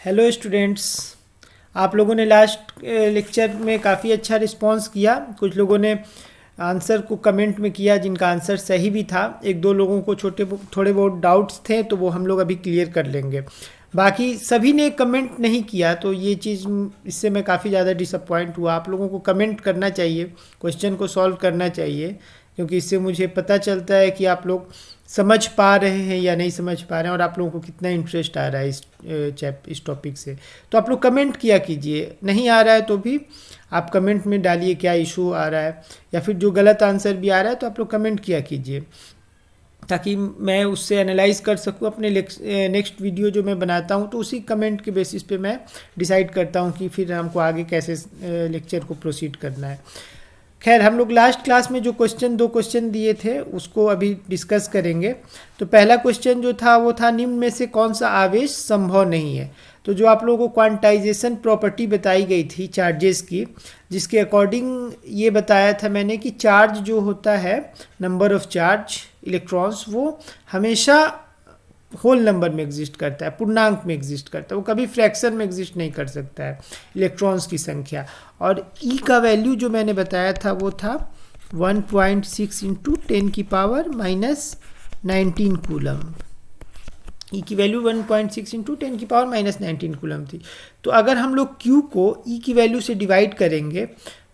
Hello students, आप लोगों ने लास्ट लेक्चर में काफ़ी अच्छा रिस्पांस किया। कुछ लोगों ने आंसर को कमेंट में किया जिनका आंसर सही भी था। एक दो लोगों को थोड़े बहुत डाउट्स थे तो वो हम लोग अभी क्लियर कर लेंगे। बाकी सभी ने कमेंट नहीं किया तो ये चीज़ इससे मैं काफ़ी ज़्यादा डिसअपॉइंट हुआ। आप लोगों को कमेंट करना चाहिए, क्वेश्चन को सॉल्व करना चाहिए, क्योंकि इससे मुझे पता चलता है कि आप लोग समझ पा रहे हैं या नहीं समझ पा रहे हैं और आप लोगों को कितना इंटरेस्ट आ रहा है इस टॉपिक से। तो आप लोग कमेंट किया कीजिए, नहीं आ रहा है तो भी आप कमेंट में डालिए क्या इशू आ रहा है, या फिर जो गलत आंसर भी आ रहा है तो आप लोग कमेंट किया कीजिए ताकि मैं उससे एनालाइज कर सकूं। अपने नेक्स्ट वीडियो जो मैं बनाता हूं तो उसी कमेंट के बेसिस पे मैं डिसाइड करता हूं कि फिर हमको आगे कैसे लेक्चर को प्रोसीड करना है। खैर, हम लोग लास्ट क्लास में जो दो क्वेश्चन दिए थे उसको अभी डिस्कस करेंगे। तो पहला क्वेश्चन जो था वो था, निम्न में से कौन सा आवेश संभव नहीं है। तो जो आप लोगों को क्वांटाइजेशन प्रॉपर्टी बताई गई थी चार्जेस की, जिसके अकॉर्डिंग ये बताया था मैंने कि चार्ज जो होता है, नंबर ऑफ चार्ज इलेक्ट्रॉन्स, वो हमेशा होल नंबर में एग्जिस्ट करता है, पूर्णांक में एग्जिस्ट करता है, वो कभी फ्रैक्शन में एग्जिस्ट नहीं कर सकता है इलेक्ट्रॉन्स की संख्या। और ई का वैल्यू जो मैंने बताया था वो था 1.6 इंटू 10 की पावर माइनस 19 कूलम। ई की वैल्यू 1.6 इंटू 10 की पावर माइनस 19 कूलम थी। तो अगर हम लोग क्यू को ई की वैल्यू से डिवाइड करेंगे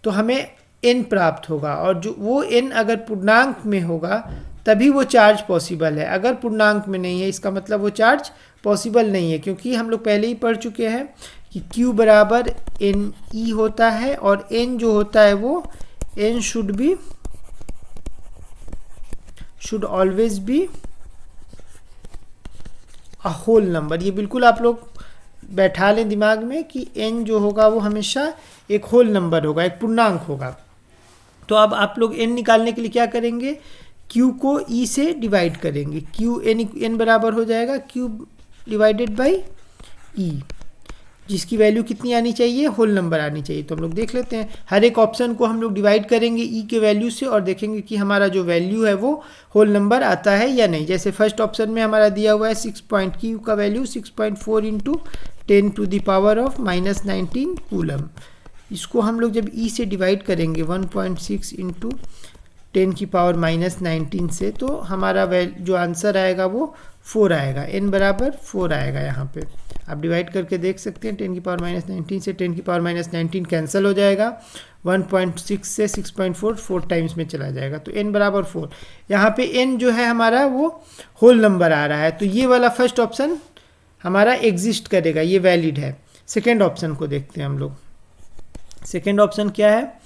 तो हमें एन प्राप्त होगा, और जो वो एन अगर पूर्णांक में होगा तभी वो चार्ज पॉसिबल है। अगर पूर्णांक में नहीं है इसका मतलब वो चार्ज पॉसिबल नहीं है, क्योंकि हम लोग पहले ही पढ़ चुके हैं कि Q बराबर एन ई होता है, और N जो होता है वो N should always be a whole number. ये बिल्कुल आप लोग बैठा लें दिमाग में कि N जो होगा वो हमेशा एक होल नंबर होगा, एक पूर्णांक होगा। तो अब आप लोग N निकालने के लिए क्या करेंगे, Q को E से डिवाइड करेंगे। N बराबर हो जाएगा Q डिवाइडेड बाई E, जिसकी वैल्यू कितनी आनी चाहिए, होल नंबर आनी चाहिए। तो हम लोग देख लेते हैं, हर एक ऑप्शन को हम लोग डिवाइड करेंगे ई के वैल्यू से और देखेंगे कि हमारा जो वैल्यू है वो होल नंबर आता है या नहीं। जैसे फर्स्ट ऑप्शन में हमारा दिया हुआ है 6 का value 6.4 into 10 to the power of minus 19 coulomb. इसको हम लोग जब ई से डिवाइड करेंगे 1.6 इंटू 10 की पावर माइनस 19 से, तो हमारा जो आंसर आएगा वो 4 आएगा। n बराबर 4 आएगा। यहाँ पे आप डिवाइड करके देख सकते हैं, 10 की पावर माइनस 19 से 10 की पावर माइनस 19 कैंसिल हो जाएगा, 1.6 से 6.4 4 टाइम्स में चला जाएगा, तो n बराबर 4। यहाँ पे n जो है हमारा वो होल नंबर आ रहा है, तो ये वाला फर्स्ट ऑप्शन हमारा एग्जिस्ट करेगा, ये वैलिड है। सेकेंड ऑप्शन को देखते हैं हम लोग। सेकेंड ऑप्शन क्या है,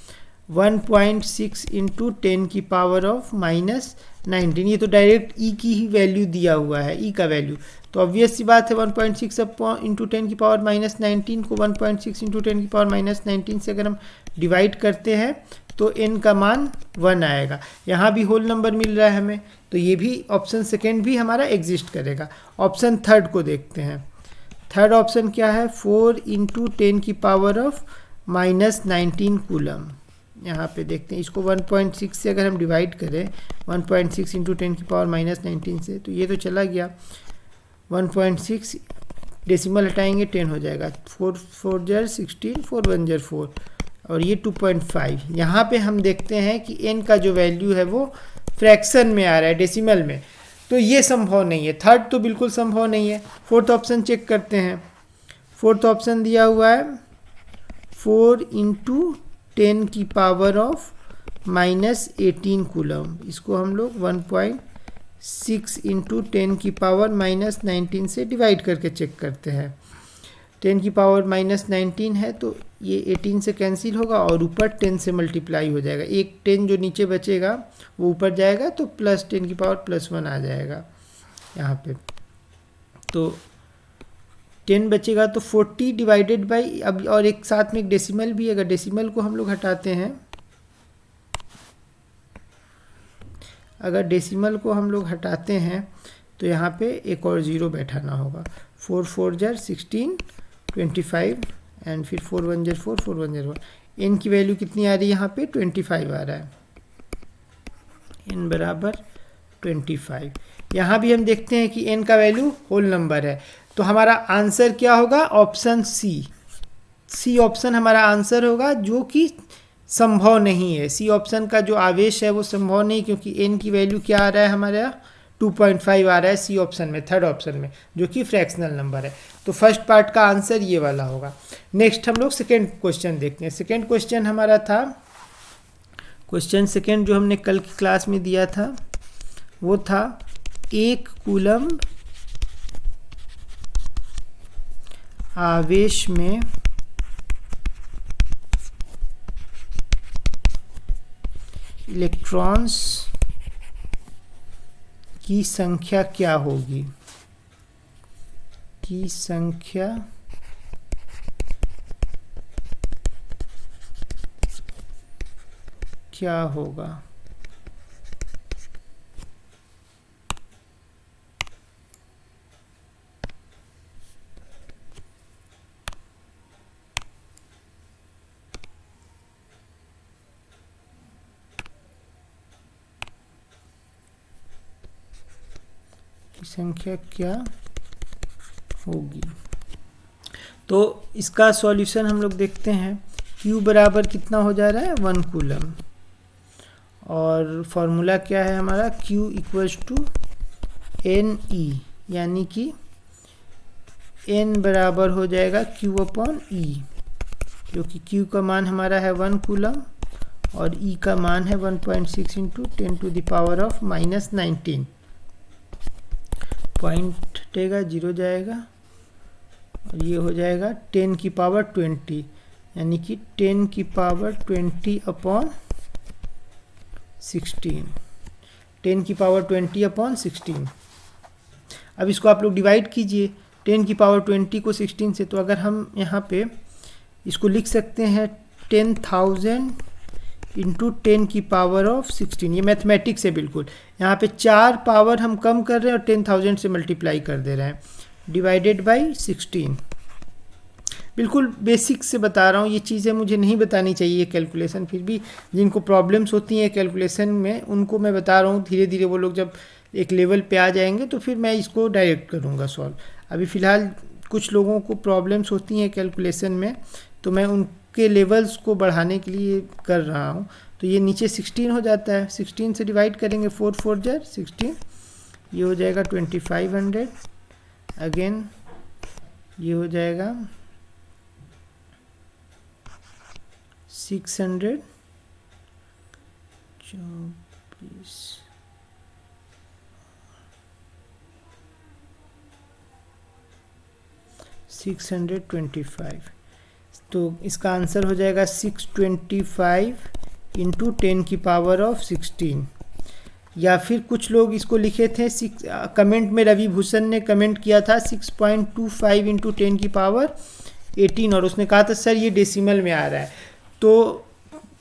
1.6 इंटू 10 की पावर ऑफ माइनस 19। ये तो डायरेक्ट ई की ही वैल्यू दिया हुआ है, ई का वैल्यू, तो ऑब्वियस सी बात है 1.6 इंटू 10 की पावर माइनस 19 को 1.6 इंटू 10 की पावर माइनस 19 से अगर हम डिवाइड करते हैं तो n का मान 1 आएगा। यहाँ भी होल नंबर मिल रहा है हमें, तो ये भी ऑप्शन सेकेंड भी हमारा एग्जिस्ट करेगा। ऑप्शन थर्ड को देखते हैं। थर्ड ऑप्शन क्या है, 4 इंटू 10 की पावर ऑफ माइनस 19 कूलम। यहाँ पे देखते हैं, इसको 1.6 से अगर हम डिवाइड करें 1.6 इंटू 10 की पावर माइनस 19 से, तो ये तो चला गया 1.6, डेसिमल हटाएंगे 10 हो जाएगा, 4 4 जार 16, 4 1 जार 4, और ये 2.5। यहाँ पे हम देखते हैं कि n का जो वैल्यू है वो फ्रैक्शन में आ रहा है, डेसिमल में, तो ये संभव नहीं है। थर्ड तो बिल्कुल संभव नहीं है। फोर्थ ऑप्शन चेक करते हैं। फोर्थ ऑप्शन दिया हुआ है 4 इंटू 10 की पावर ऑफ माइनस 18 कूलम। इसको हम लोग 1.6 इंटू 10 की पावर माइनस 19 से डिवाइड करके चेक करते हैं। 10 की पावर माइनस 19 है तो ये 18 से कैंसिल होगा और ऊपर 10 से मल्टीप्लाई हो जाएगा। एक 10 जो नीचे बचेगा वो ऊपर जाएगा तो प्लस 10 की पावर प्लस 1 आ जाएगा यहाँ पे। तो 10 बचेगा तो 40 डिवाइडेड बाई, अब और एक साथ में एक डेसिमल भी, अगर डेसिमल को हम लोग हटाते हैं, अगर डेसिमल को हम लोग हटाते हैं तो यहाँ पे एक और ज़ीरो बैठाना होगा। 4 4 जार 16, 25 एंड फिर 4 1 जार 4, 4 1 जार 1। n की वैल्यू कितनी आ रही है यहाँ पे, 25 आ रहा है, n बराबर 25। यहाँ भी हम देखते हैं कि n का वैल्यू होल नंबर है। तो हमारा आंसर क्या होगा? ऑप्शन सी ऑप्शन हमारा आंसर होगा, जो कि संभव नहीं है। सी ऑप्शन का जो आवेश है वो संभव नहीं, क्योंकि n की वैल्यू क्या आ रहा है हमारा 2.5 आ रहा है सी ऑप्शन में, थर्ड ऑप्शन में, जो कि फ्रैक्शनल नंबर है। तो फर्स्ट पार्ट का आंसर ये वाला होगा। नेक्स्ट हम लोग सेकेंड क्वेश्चन देखते हैं। सेकेंड क्वेश्चन हमारा था, क्वेश्चन सेकेंड जो हमने कल की क्लास में दिया था वो था 1 कूलम्ब आवेश में इलेक्ट्रॉन्स की संख्या क्या होगी, की संख्या क्या होगा। संख्या क्या होगी। तो इसका सॉल्यूशन हम लोग देखते हैं। Q बराबर कितना हो जा रहा है? 1 कूलम, और फॉर्मूला क्या है हमारा? Q इक्वल्स टू NE, यानी कि N बराबर हो जाएगा Q अपॉन E, क्योंकि Q का मान हमारा है 1 कूलम और E का मान है 1.6 into 10 to the power of -19। Point हटेगा, 0 जाएगा, और ये हो जाएगा 10 की पावर 20, यानी कि 10 की पावर 20 अपॉन 16, 10 की पावर 20 अपॉन 16। अब इसको आप लोग डिवाइड कीजिए 10 की पावर 20 को 16 से। तो अगर हम यहाँ पे इसको लिख सकते हैं 10,000 इंटू 10 की पावर ऑफ 16, ये मैथमेटिक्स है बिल्कुल। यहाँ पे 4 पावर हम कम कर रहे हैं और 10,000 से मल्टीप्लाई कर दे रहे हैं, डिवाइडेड बाई 16। बिल्कुल बेसिक से बता रहा हूँ, ये चीज़ें मुझे नहीं बतानी चाहिए कैलकुलेशन, फिर भी जिनको प्रॉब्लम्स होती हैं कैलकुलेशन में उनको मैं बता रहा हूँ। धीरे धीरे वो लोग जब एक लेवल पे आ जाएंगे तो फिर मैं इसको डायरेक्ट करूँगा सॉल्व। अभी फ़िलहाल कुछ लोगों को प्रॉब्लम्स होती हैं कैलकुलेशन में, तो मैं उनके लेवल्स को बढ़ाने के लिए कर रहा हूँ। तो ये नीचे 16 हो जाता है, 16 से डिवाइड करेंगे, 4 4 जार 16, ये हो जाएगा 2500। अगेन ये हो जाएगा 600, 625। तो इसका आंसर हो जाएगा 625 इंटू 10 की पावर ऑफ 16। या फिर कुछ लोग इसको लिखे थे कमेंट में, रवि भूषण ने कमेंट किया था 6.25 इंटू 10 की पावर 18, और उसने कहा था सर ये डेसिमल में आ रहा है। तो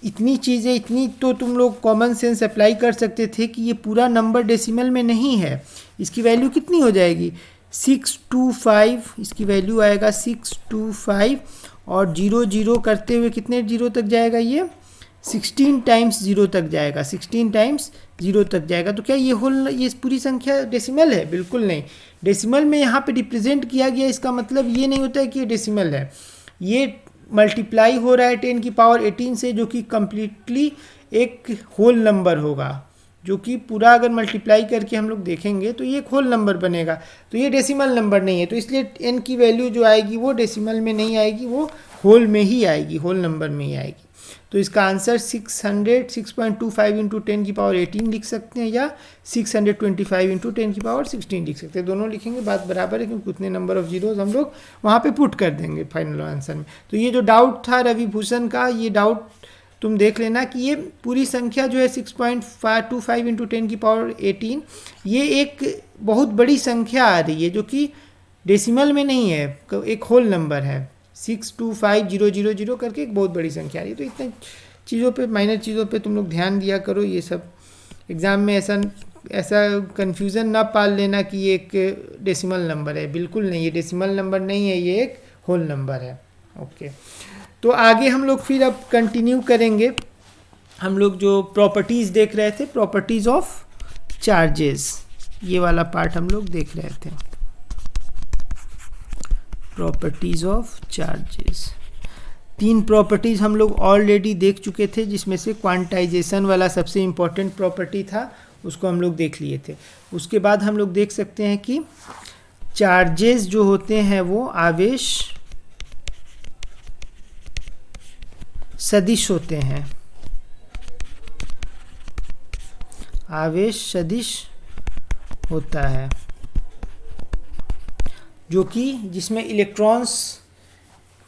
इतनी चीज़ें, इतनी तो तुम लोग कॉमन सेंस अप्लाई कर सकते थे कि ये पूरा नंबर डेसिमल में नहीं है। इसकी वैल्यू कितनी हो जाएगी? 625, इसकी वैल्यू आएगा 625, और 0 0 करते हुए कितने 0 तक जाएगा? ये 16 टाइम्स 0 तक जाएगा, 16 टाइम्स 0 तक जाएगा। तो क्या ये पूरी संख्या डेसिमल है? बिल्कुल नहीं। डेसिमल में यहाँ पे रिप्रेजेंट किया गया, इसका मतलब ये नहीं होता है कि ये डेसिमल है। ये मल्टीप्लाई हो रहा है 10 की पावर 18 से, जो कि कम्प्लीटली एक होल नंबर होगा, जो कि पूरा अगर मल्टीप्लाई करके हम लोग देखेंगे तो ये एक होल नंबर बनेगा। तो ये डेसिमल नंबर नहीं है, तो इसलिए n की वैल्यू जो आएगी वो डेसिमल में नहीं आएगी, वो होल में ही आएगी, होल नंबर में ही आएगी। तो इसका आंसर 6.25 इंटू 10 की पावर 18 लिख सकते हैं, या 625 इंटू 10 की पावर 16 लिख सकते हैं। दोनों लिखेंगे बात बराबर है, क्योंकि उतने नंबर ऑफ जीरोज हम लोग वहाँ पे पुट कर देंगे फाइनल आंसर में। तो ये जो डाउट था रवि भूषण का, ये डाउट तुम देख लेना कि ये पूरी संख्या जो है 6.25 इंटू 10 की पावर 18, ये एक बहुत बड़ी संख्या आ रही है, जो कि डेसिमल में नहीं है, एक होल नंबर है। 625,000 करके एक बहुत बड़ी संख्या आ रही है। तो इतने चीज़ों पे, माइनर चीज़ों पे तुम लोग ध्यान दिया करो। ये सब एग्ज़ाम में ऐसा कन्फ्यूज़न ना पाल लेना कि ये एक डेसिमल नंबर है। बिल्कुल नहीं, ये डेसिमल नंबर नहीं है, ये एक होल नंबर है। ओके, तो आगे हम लोग फिर अब कंटिन्यू करेंगे। हम लोग जो प्रॉपर्टीज़ देख रहे थे, प्रॉपर्टीज़ ऑफ चार्जेस, ये वाला पार्ट हम लोग देख रहे थे, प्रॉपर्टीज ऑफ चार्जेस। 3 प्रॉपर्टीज हम लोग ऑलरेडी देख चुके थे, जिसमें से क्वांटाइजेशन वाला सबसे इम्पोर्टेंट प्रॉपर्टी था, उसको हम लोग देख लिए थे। उसके बाद हम लोग देख सकते हैं कि चार्जेस जो होते हैं वो आवेश सदिश होते हैं, आवेश सदिश होता है, जो कि जिसमें इलेक्ट्रॉन्स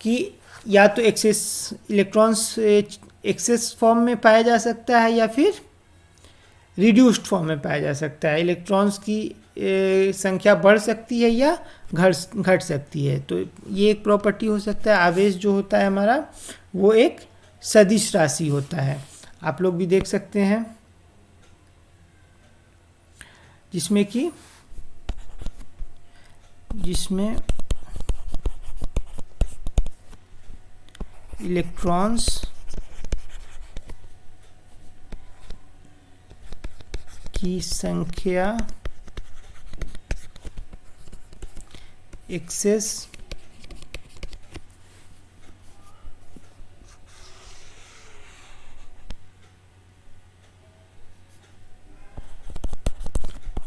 की या तो इलेक्ट्रॉन्स एक्सेस फॉर्म में पाया जा सकता है या फिर रिड्यूस्ड फॉर्म में पाया जा सकता है। इलेक्ट्रॉन्स की संख्या बढ़ सकती है या घट सकती है। तो ये एक प्रॉपर्टी हो सकता है। आवेश जो होता है हमारा वो एक सदिश राशि होता है, आप लोग भी देख सकते हैं, जिसमें इलेक्ट्रॉन्स की संख्या एक्सेस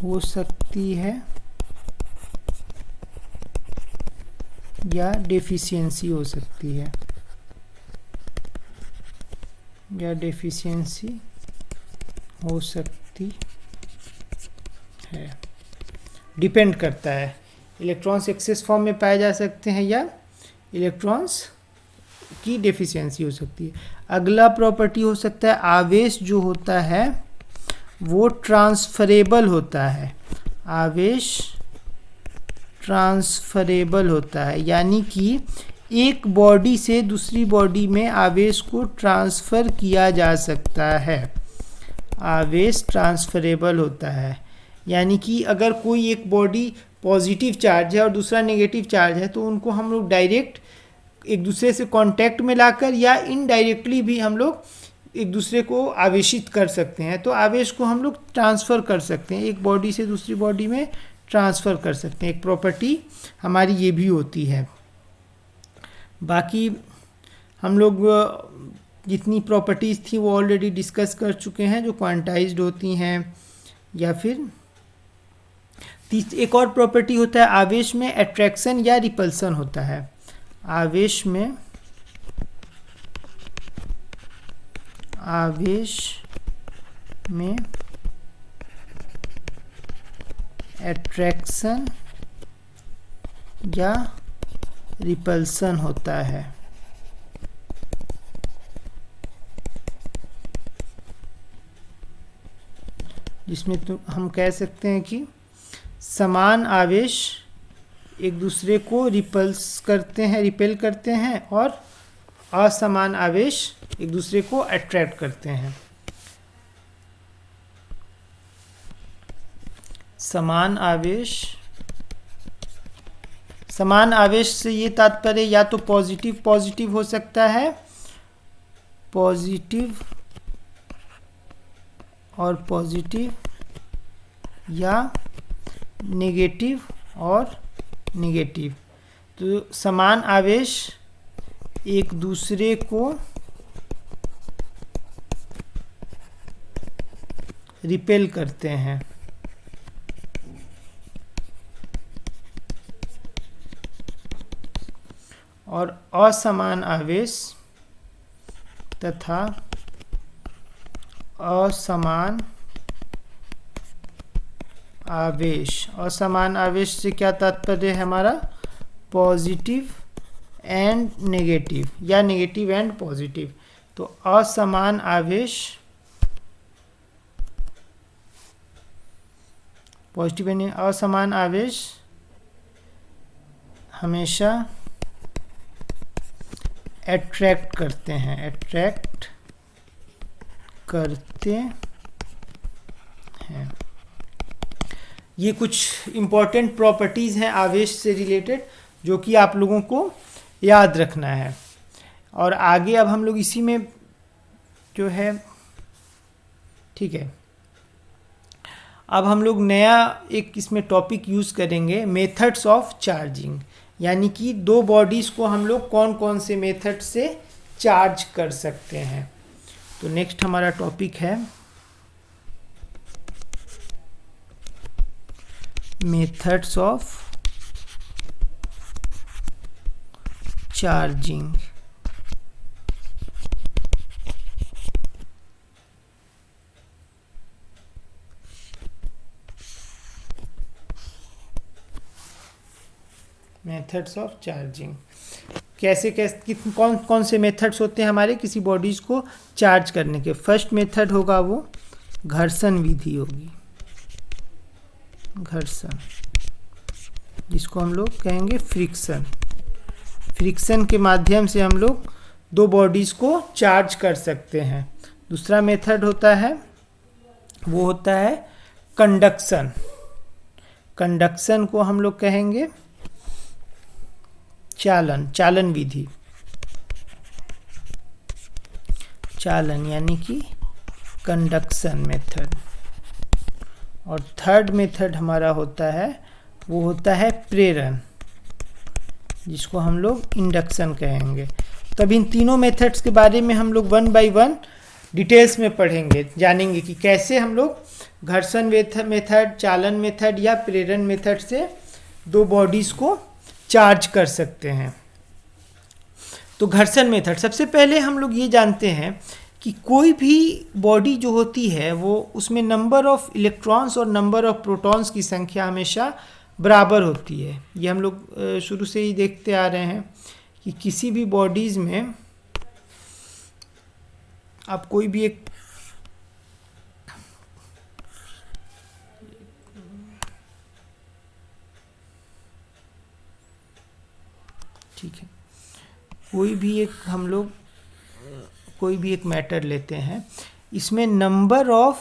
हो सकती है या डेफिशिएंसी हो सकती है, या डेफिशिएंसी हो सकती है, डिपेंड करता है। इलेक्ट्रॉन्स एक्सेस फॉर्म में पाए जा सकते हैं या इलेक्ट्रॉन्स की डेफिशिएंसी हो सकती है। अगला प्रॉपर्टी हो सकता है आवेश जो होता है वो ट्रांसफरेबल होता है, आवेश ट्रांसफरेबल होता है, यानी कि एक बॉडी से दूसरी बॉडी में आवेश को ट्रांसफ़र किया जा सकता है, आवेश ट्रांसफरेबल होता है। यानी कि अगर कोई एक बॉडी पॉजिटिव चार्ज है और दूसरा नेगेटिव चार्ज है तो उनको हम लोग डायरेक्ट एक दूसरे से कांटेक्ट में लाकर या इनडायरेक्टली भी हम लोग एक दूसरे को आवेशित कर सकते हैं। तो आवेश को हम लोग ट्रांसफ़र कर सकते हैं, एक बॉडी से दूसरी बॉडी में ट्रांसफ़र कर सकते हैं। एक प्रॉपर्टी हमारी ये भी होती है। बाकी हम लोग जितनी प्रॉपर्टीज़ थी वो ऑलरेडी डिस्कस कर चुके हैं, जो क्वांटाइज्ड होती हैं। या फिर एक और प्रॉपर्टी होता है आवेश में अट्रैक्शन या रिपल्सन होता है, आवेश में अट्रैक्शन या रिपल्सन होता है। जिसमें तो हम कह सकते हैं कि समान आवेश एक दूसरे को रिपेल करते हैं और असमान आवेश एक दूसरे को अट्रैक्ट करते हैं। समान आवेश से ये तात्पर्य या तो पॉजिटिव हो सकता है, पॉजिटिव और पॉजिटिव, या नेगेटिव और नेगेटिव। तो समान आवेश एक दूसरे को रिपेल करते हैं और असमान आवेश तथा असमान आवेश से क्या तात्पर्य है हमारा, पॉजिटिव एंड नेगेटिव या नेगेटिव एंड पॉजिटिव। तो असमान आवेश, पॉजिटिव एंड असमान आवेश हमेशा अट्रैक्ट करते हैं, ये कुछ इम्पॉर्टेंट प्रॉपर्टीज़ हैं आवेश से रिलेटेड जो कि आप लोगों को याद रखना है। और आगे अब हम लोग इसी में जो है, ठीक है, अब हम लोग नया एक इसमें टॉपिक यूज़ करेंगे, मेथड्स ऑफ चार्जिंग, यानी कि दो बॉडीज़ को हम लोग कौन कौन से मेथड से चार्ज कर सकते हैं। तो नेक्स्ट हमारा टॉपिक है methods of charging. Methods of charging कैसे कैसे कौन कौन से मेथड्स होते हैं हमारे किसी बॉडीज़ को चार्ज करने के। फर्स्ट मेथड होगा वो घर्षण विधि होगी, घर्षण, जिसको हम लोग कहेंगे फ्रिक्शन। फ्रिक्शन के माध्यम से हम लोग दो बॉडीज़ को चार्ज कर सकते हैं। दूसरा मेथड होता है वो होता है कंडक्शन। कंडक्शन को हम लोग कहेंगे चालन, चालन विधि, चालन यानी कि कंडक्शन मेथड। और थर्ड मेथड हमारा होता है वो होता है प्रेरण, जिसको हम लोग इंडक्शन कहेंगे। तब इन तीनों मेथड्स के बारे में हम लोग वन बाय वन डिटेल्स में पढ़ेंगे, जानेंगे कि कैसे हम लोग घर्षण मेथड, चालन मेथड या प्रेरण मेथड से दो बॉडीज़ को चार्ज कर सकते हैं। तो घर्षण मेथड, सबसे पहले हम लोग ये जानते हैं कि कोई भी बॉडी जो होती है वो उसमें नंबर ऑफ इलेक्ट्रॉन्स और नंबर ऑफ प्रोटॉन्स की संख्या हमेशा बराबर होती है। ये हम लोग शुरू से ही देखते आ रहे हैं कि किसी भी बॉडीज़ में आप कोई भी एक ठीक है, कोई भी एक हम लोग कोई भी एक मैटर लेते हैं, इसमें number of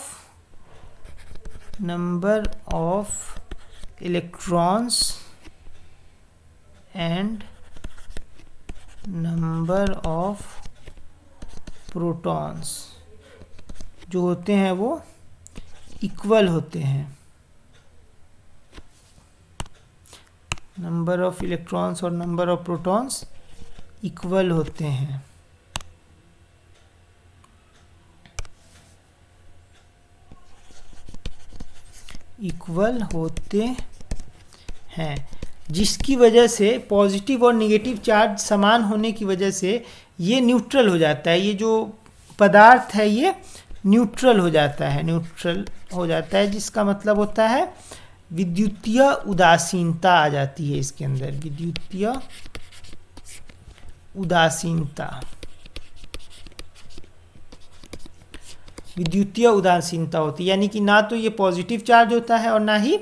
electrons and number of protons जो होते हैं वो इक्वल होते हैं। नंबर ऑफ इलेक्ट्रॉन्स और नंबर ऑफ प्रोटॉन्स इक्वल होते हैं। इक्वल होते हैं, जिसकी वजह से पॉजिटिव और नेगेटिव चार्ज समान होने की वजह से ये न्यूट्रल हो जाता है। ये जो पदार्थ है ये न्यूट्रल हो जाता है, न्यूट्रल हो जाता है, जिसका मतलब होता है विद्युतीय उदासीनता आ जाती है इसके अंदर, विद्युतीय उदासीनता, विद्युतीय उदासीनता होती है, यानी कि ना तो ये पॉजिटिव चार्ज होता है और ना ही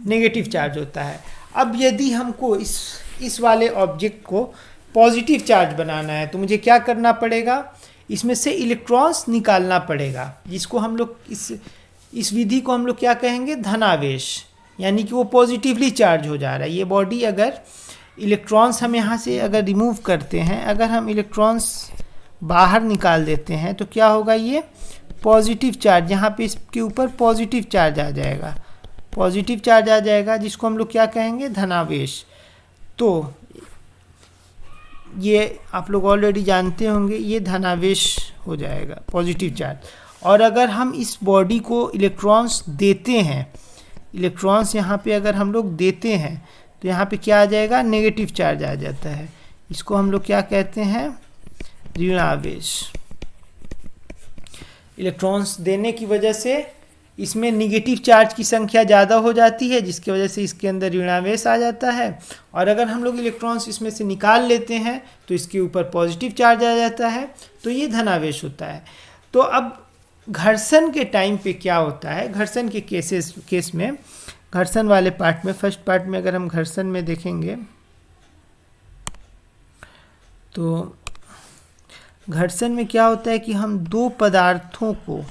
नेगेटिव चार्ज होता है। अब यदि हमको इस वाले ऑब्जेक्ट को पॉजिटिव चार्ज बनाना है तो मुझे क्या करना पड़ेगा, इसमें से इलेक्ट्रॉन्स निकालना पड़ेगा, जिसको हम लोग इस विधि को हम लोग क्या कहेंगे, धनावेश, यानी कि वो पॉजिटिवली चार्ज हो जा रहा है। ये बॉडी अगर इलेक्ट्रॉन्स हम यहाँ से अगर रिमूव करते हैं, अगर हम इलेक्ट्रॉन्स बाहर निकाल देते हैं तो क्या होगा, ये पॉजिटिव चार्ज, यहाँ पे इसके ऊपर पॉजिटिव चार्ज आ जाएगा, पॉजिटिव चार्ज आ जाएगा, जिसको हम लोग क्या कहेंगे, धनावेश। तो ये आप लोग ऑलरेडी जानते होंगे, ये धनावेश हो जाएगा, पॉजिटिव चार्ज। और अगर हम इस बॉडी को इलेक्ट्रॉन्स देते हैं, इलेक्ट्रॉन्स यहाँ पे अगर हम लोग देते हैं तो यहाँ पे क्या आ जाएगा, नेगेटिव चार्ज आ जाता है। इसको हम लोग क्या कहते हैं, ऋणावेश। इलेक्ट्रॉन्स देने की वजह से इसमें निगेटिव चार्ज की संख्या ज़्यादा हो जाती है, जिसकी वजह से इसके अंदर ऋणावेश आ जाता है। और अगर हम लोग इलेक्ट्रॉन्स इसमें से निकाल लेते हैं तो इसके ऊपर पॉजिटिव चार्ज आ जाता है, तो ये धनावेश होता है। तो अब घर्षण के टाइम पे क्या होता है, घर्षण के केस में, घर्षण वाले पार्ट में, फर्स्ट पार्ट में अगर हम घर्षण में देखेंगे तो घर्षण में क्या होता है कि हम दो पदार्थों को,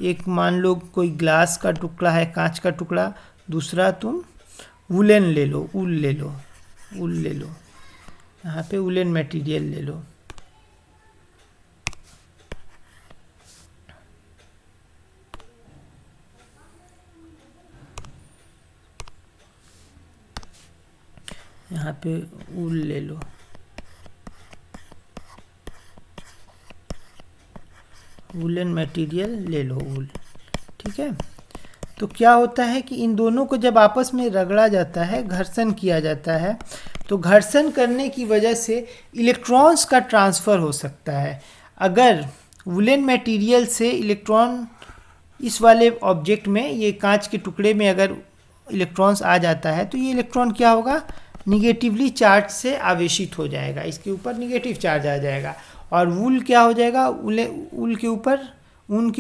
एक मान लो कोई ग्लास का टुकड़ा है, कांच का टुकड़ा, दूसरा तुम वुलन ले लो, ऊल ले लो, ऊल ले लो, यहाँ पे वुलन मटेरियल ले लो। यहाँ पे ऊल ले लो, वूलन मटेरियल ले लो, ऊल, ठीक है। तो क्या होता है कि इन दोनों को जब आपस में रगड़ा जाता है, घर्षण किया जाता है, तो घर्षण करने की वजह से इलेक्ट्रॉन्स का ट्रांसफ़र हो सकता है। अगर वुलन मटेरियल से इलेक्ट्रॉन इस वाले ऑब्जेक्ट में, ये कांच के टुकड़े में अगर इलेक्ट्रॉन्स आ जाता है, तो ये इलेक्ट्रॉन क्या होगा, निगेटिवली चार्ज से आवेशित हो जाएगा, इसके ऊपर निगेटिव चार्ज आ जाएगा। और वूल क्या हो जाएगा, ऊन के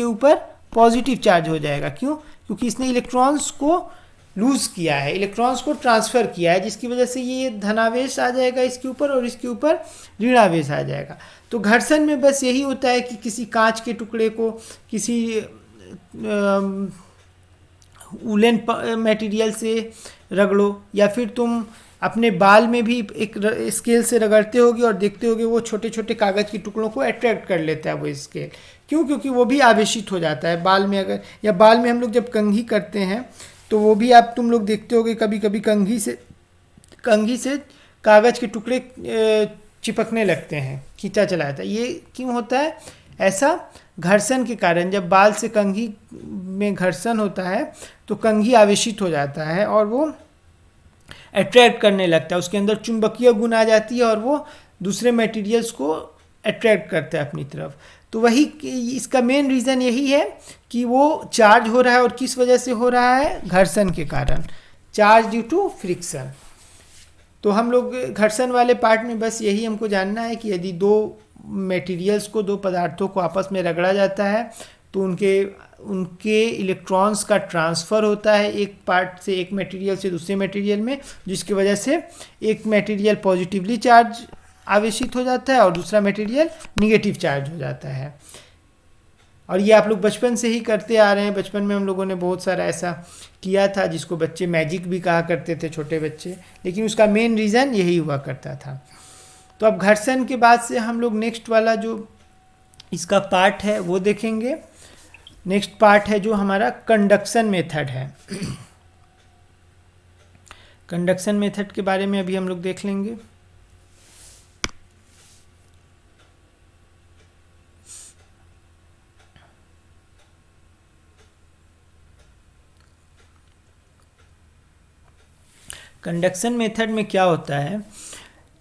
ऊपर पॉजिटिव चार्ज हो जाएगा। क्यों? क्योंकि इसने इलेक्ट्रॉन्स को लूज़ किया है, इलेक्ट्रॉन्स को ट्रांसफ़र किया है, जिसकी वजह से ये धनावेश आ जाएगा इसके ऊपर और इसके ऊपर ऋणावेश आ जाएगा। तो घर्षण में बस यही होता है कि किसी कांच के टुकड़े को किसी वूलन मटेरियल से रगड़ो, या फिर तुम अपने बाल में भी एक स्केल से रगड़ते होगे और देखते होगे वो छोटे छोटे कागज़ के टुकड़ों को अट्रैक्ट कर लेता है वो स्केल। क्यों? क्योंकि वो भी आवेशित हो जाता है बाल में। अगर या बाल में हम लोग जब कंघी करते हैं तो वो भी तुम लोग देखते होगे कभी कभी कंघी से कागज़ के टुकड़े चिपकने लगते हैं, खींचा चला जाता है। ये क्यों होता है ऐसा? घर्षण के कारण। जब बाल से कंघी में घर्षण होता है तो कंघी आवेशित हो जाता है और वो अट्रैक्ट करने लगता है, उसके अंदर चुंबकीय गुण आ जाती है और वो दूसरे मटेरियल्स को अट्रैक्ट करता है अपनी तरफ। तो वही इसका मेन रीज़न यही है कि वो चार्ज हो रहा है, और किस वजह से हो रहा है? घर्षण के कारण, चार्ज ड्यू टू फ्रिक्शन। तो हम लोग घर्षण वाले पार्ट में बस यही हमको जानना है कि यदि दो मटेरियल्स को, दो पदार्थों को आपस में रगड़ा जाता है तो उनके इलेक्ट्रॉन्स का ट्रांसफ़र होता है एक पार्ट से, एक मटेरियल से दूसरे मटेरियल में, जिसकी वजह से एक मटेरियल पॉजिटिवली चार्ज आवेशित हो जाता है और दूसरा मटेरियल निगेटिव चार्ज हो जाता है। और ये आप लोग बचपन से ही करते आ रहे हैं। बचपन में हम लोगों ने बहुत सारा ऐसा किया था जिसको बच्चे मैजिक भी कहा करते थे, छोटे बच्चे, लेकिन उसका मेन रीज़न यही हुआ करता था। तो अब घर्षण के बाद से हम लोग नेक्स्ट वाला जो इसका पार्ट है वो देखेंगे। नेक्स्ट पार्ट है जो हमारा कंडक्शन मेथड है। कंडक्शन मेथड के बारे में अभी हम लोग देख लेंगे। कंडक्शन मेथड में क्या होता है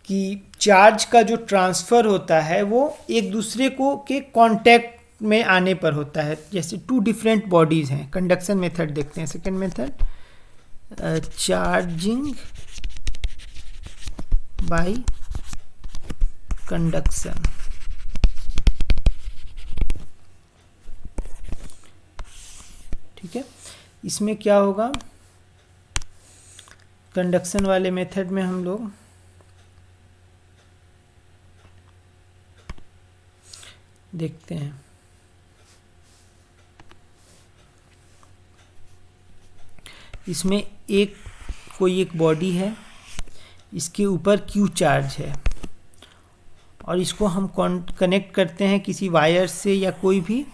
कि चार्ज का जो ट्रांसफ़र होता है वो एक दूसरे को के कांटेक्ट में आने पर होता है। जैसे टू डिफरेंट बॉडीज़ हैं, कंडक्शन मेथड देखते हैं। Second method, charging by conduction. ठीक है, इसमें क्या होगा, कंडक्शन वाले मेथड में हम लोग देखते हैं। इसमें कोई एक बॉडी है, इसके ऊपर Q चार्ज है और इसको हम कनेक्ट करते हैं किसी वायर से या कोई भी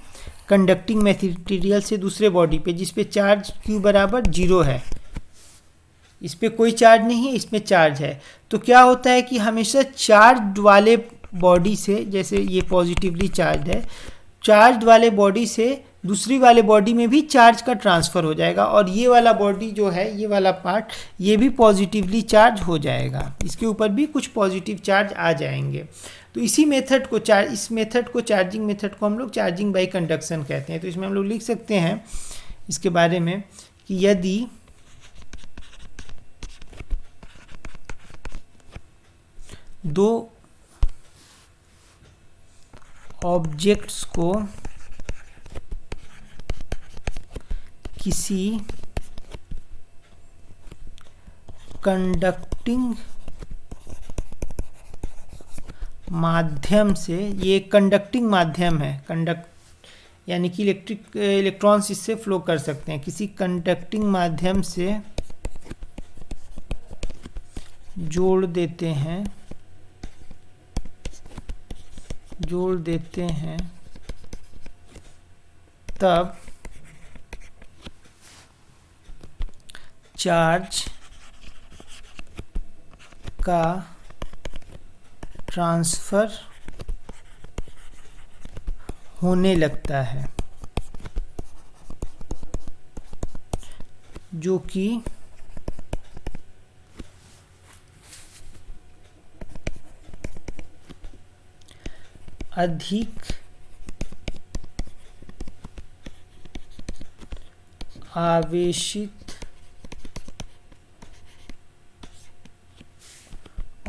कंडक्टिंग मटेरियल से दूसरे बॉडी पे, जिस पे चार्ज Q बराबर 0 है। इस पे कोई चार्ज नहीं है, इसमें चार्ज है। तो क्या होता है कि हमेशा चार्ज वाले बॉडी से, जैसे ये पॉजिटिवली चार्ज है, चार्ज वाले बॉडी से दूसरी वाले बॉडी में भी चार्ज का ट्रांसफ़र हो जाएगा और ये वाला बॉडी जो है, ये वाला पार्ट, ये भी पॉजिटिवली चार्ज हो जाएगा, इसके ऊपर भी कुछ पॉजिटिव चार्ज आ जाएंगे। तो इसी मेथड को इस मेथड को, चार्जिंग मेथड को हम लोग चार्जिंग बाय कंडक्शन कहते हैं। तो इसमें हम लोग लिख सकते हैं इसके बारे में कि यदि दो ऑब्जेक्ट्स को किसी कंडक्टिंग माध्यम से, ये कंडक्टिंग माध्यम है, यानी कि इलेक्ट्रॉन्स इससे फ्लो कर सकते हैं, किसी कंडक्टिंग माध्यम से जोड़ देते हैं तब चार्ज का ट्रांसफर होने लगता है, जो कि अधिक आवेशित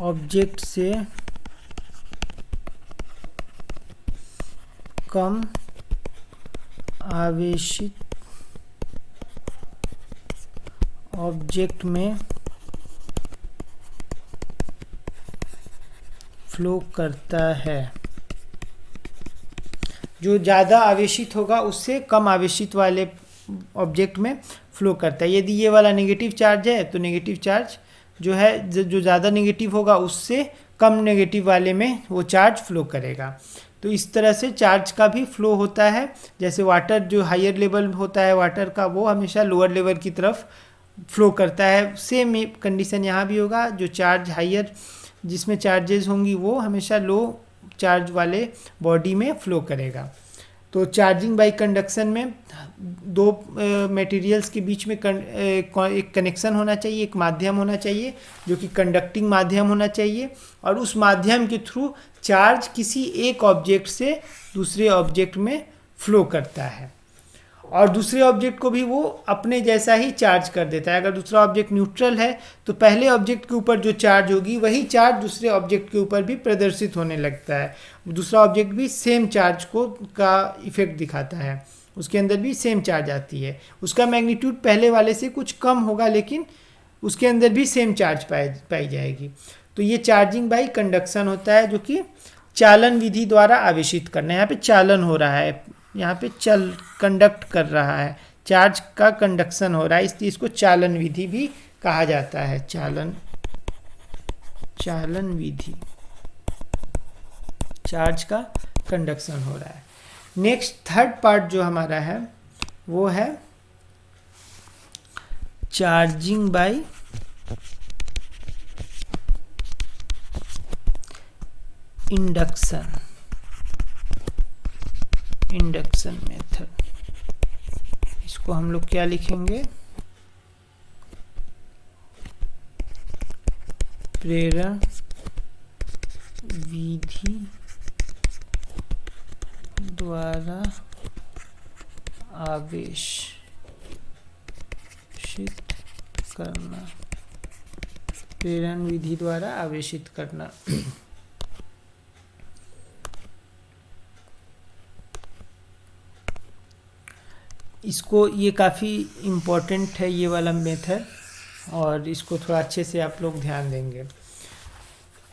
ऑब्जेक्ट से कम आवेशित ऑब्जेक्ट में फ्लो करता है। जो ज़्यादा आवेशित होगा उससे कम आवेशित वाले ऑब्जेक्ट में फ्लो करता है। यदि ये वाला नेगेटिव चार्ज है तो नेगेटिव चार्ज जो है जो ज़्यादा नेगेटिव होगा उससे कम नेगेटिव वाले में वो चार्ज फ्लो करेगा। तो इस तरह से चार्ज का भी फ्लो होता है। जैसे वाटर जो हायर लेवल होता है वाटर का, वो हमेशा लोअर लेवल की तरफ फ्लो करता है। सेम कंडीशन यहाँ भी होगा। जो चार्ज हायर जिसमें चार्जेस होंगी वो हमेशा लो चार्ज वाले बॉडी में फ्लो करेगा। तो चार्जिंग बाय कंडक्शन में दो मटेरियल्स के बीच में एक कनेक्शन होना चाहिए, एक माध्यम होना चाहिए जो कि कंडक्टिंग माध्यम होना चाहिए, और उस माध्यम के थ्रू चार्ज किसी एक ऑब्जेक्ट से दूसरे ऑब्जेक्ट में फ्लो करता है, और दूसरे ऑब्जेक्ट को भी वो अपने जैसा ही चार्ज कर देता है। अगर दूसरा ऑब्जेक्ट न्यूट्रल है तो पहले ऑब्जेक्ट के ऊपर जो चार्ज होगी वही चार्ज दूसरे ऑब्जेक्ट के ऊपर भी प्रदर्शित होने लगता है। दूसरा ऑब्जेक्ट भी सेम चार्ज का इफेक्ट दिखाता है, उसके अंदर भी सेम चार्ज आती है। उसका मैग्नीट्यूड पहले वाले से कुछ कम होगा लेकिन उसके अंदर भी सेम चार्ज पाई जाएगी। तो ये चार्जिंग बाय कंडक्शन होता है, जो कि चालन विधि द्वारा आवेशित करना है। यहाँ पे चालन हो रहा है, यहाँ पे कंडक्ट कर रहा है, चार्ज का कंडक्शन हो रहा है, इसलिए इसको चालन विधि भी कहा जाता है। चालन विधि, चार्ज का कंडक्शन हो रहा है। नेक्स्ट थर्ड पार्ट जो हमारा है वो है चार्जिंग बाय इंडक्शन मेथड। इसको हम लोग क्या लिखेंगे? प्रेरण विधि द्वारा आवेशित करना, प्रेरण विधि द्वारा आवेशित करना। इसको ये काफ़ी इम्पोर्टेंट है ये वाला मेथड, और इसको थोड़ा अच्छे से आप लोग ध्यान देंगे।